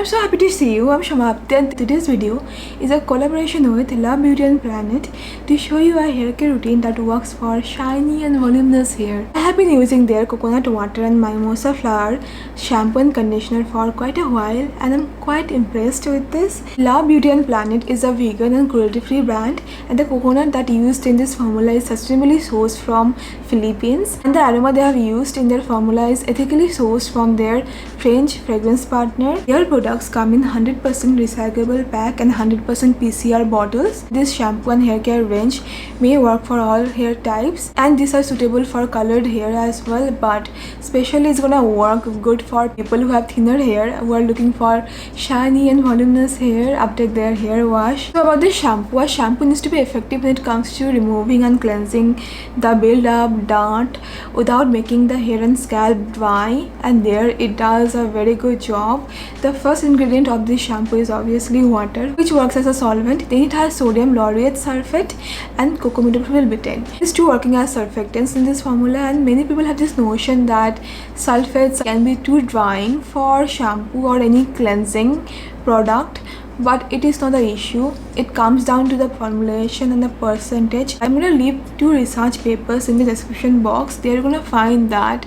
I'm so happy to see you. I'm Shamapti and today's video is a collaboration with Love Beauty and Planet to show you a hair care routine that works for shiny and voluminous hair. I have been using their coconut water and Mimosa flower shampoo and conditioner for quite a while and I'm quite impressed with this. Love Beauty and Planet is a vegan and cruelty-free brand and the coconut that used in this formula is sustainably sourced from Philippines and the aroma they have used in their formula is ethically sourced from their French fragrance partner. Their products come in 100% recyclable pack and 100% PCR bottles. This shampoo and hair care range may work for all hair types and these are suitable for colored hair as well, but especially it's gonna work good for people who have thinner hair who are looking for shiny and voluminous hair after their hair wash. So about this shampoo, a shampoo needs to be effective when it comes to removing and cleansing the build-up dirt without making the hair and scalp dry, and there it does a very good job. The first ingredient of this shampoo is obviously water, which works as a solvent. Then it has sodium lauryl sulfate and cocamidopropyl betaine. These two working as surfactants in this formula, and many people have this notion that sulfates can be too drying for shampoo or any cleansing product, but it is not the issue. It comes down to the formulation and the percentage. I'm gonna leave two research papers in the description box. They're gonna find that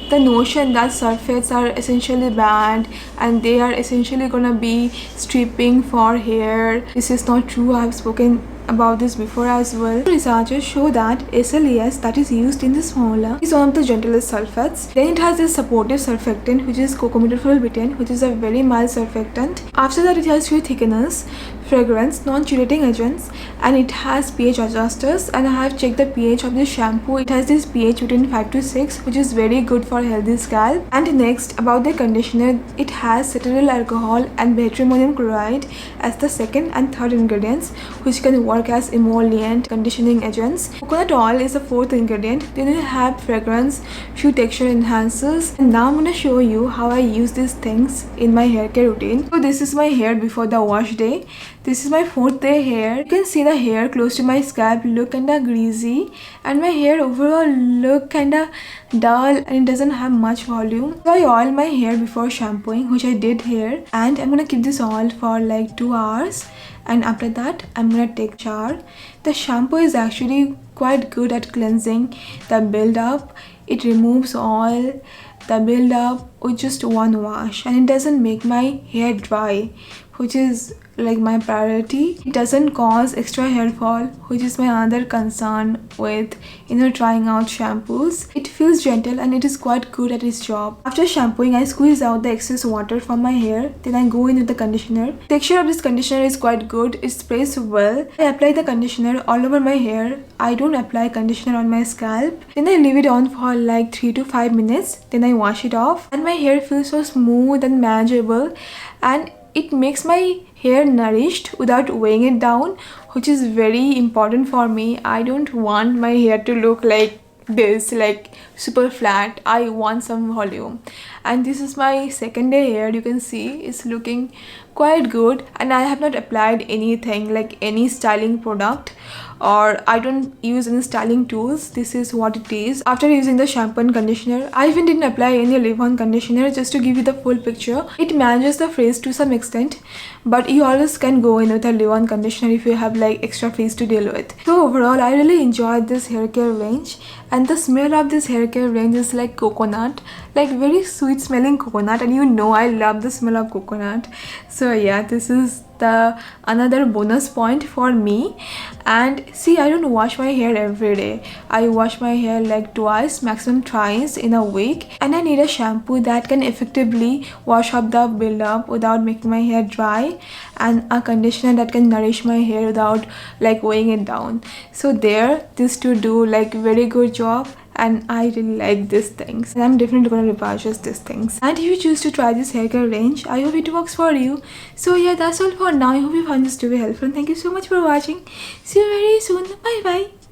the notion that sulfates are essentially bad and they are essentially gonna be stripping for hair, this is not true. I have spoken about this before as well. Researchers show that SLES that is used in this formula is one of the gentlest sulfates. Then it has this supportive surfactant which is cocamidopropyl betaine, which is a very mild surfactant. After that it has few thickeners, fragrance, non-chelating agents, and it has pH adjusters, and I have checked the pH of this shampoo. It has this pH between 5 to 6, which is very good for healthy scalp. And next about the conditioner, it has cetyl alcohol and barium chloride as the second and third ingredients, which can work as emollient conditioning agents. Coconut oil is the fourth ingredient. Then you have fragrance, few texture enhancers, and now I'm gonna show you how I use these things in my hair care routine. So this is my hair before the wash day. This is my 4th day hair. You can see the hair close to my scalp look kinda greasy and my hair overall look kinda dull and it doesn't have much volume. So I oil my hair before shampooing, which I did here, and I'm gonna keep this oil for like 2 hours, and after that I'm gonna take shower. The shampoo is actually quite good at cleansing the build-up. It removes oil, the build-up with just one wash, and it doesn't make my hair dry, which is like my priority. It doesn't cause extra hair fall, which is my other concern with trying out shampoos. It feels gentle and it is quite good at its job. After shampooing, I squeeze out the excess water from my hair, then I go in with the conditioner. The texture of this conditioner is quite good. It sprays well. I apply the conditioner all over my hair. I don't apply conditioner on my scalp. Then I leave it on for like 3 to 5 minutes. Then I wash it off and my hair feels so smooth and manageable, and it makes my hair nourished without weighing it down, which is very important for me. I don't want my hair to look like this, like super flat. I want some volume, and this is my 2nd day hair. You can see it's looking quite good, and I have not applied anything like any styling product, or I don't use any styling tools. This is what it is. After using the shampoo and conditioner, I even didn't apply any leave-on conditioner, just to give you the full picture. It manages the frizz to some extent, but you always can go in with a leave-on conditioner if you have like extra frizz to deal with. So overall, I really enjoyed this hair care range, and the smell of this hair care range is like coconut, like very sweet smelling coconut, and I love the smell of coconut. So yeah, this is the another bonus point for me. And see, I don't wash my hair every day. I wash my hair like twice, maximum thrice in a week, and I need a shampoo that can effectively wash up the build-up without making my hair dry, and a conditioner that can nourish my hair without like weighing it down. So there, these two do like very good job, and I really like these things, and I'm definitely gonna repurchase these things. And if you choose to try this hair care range, I hope it works for you. So yeah, that's all for now. I hope you found this to be helpful, and thank you so much for watching. See you very soon. Bye bye.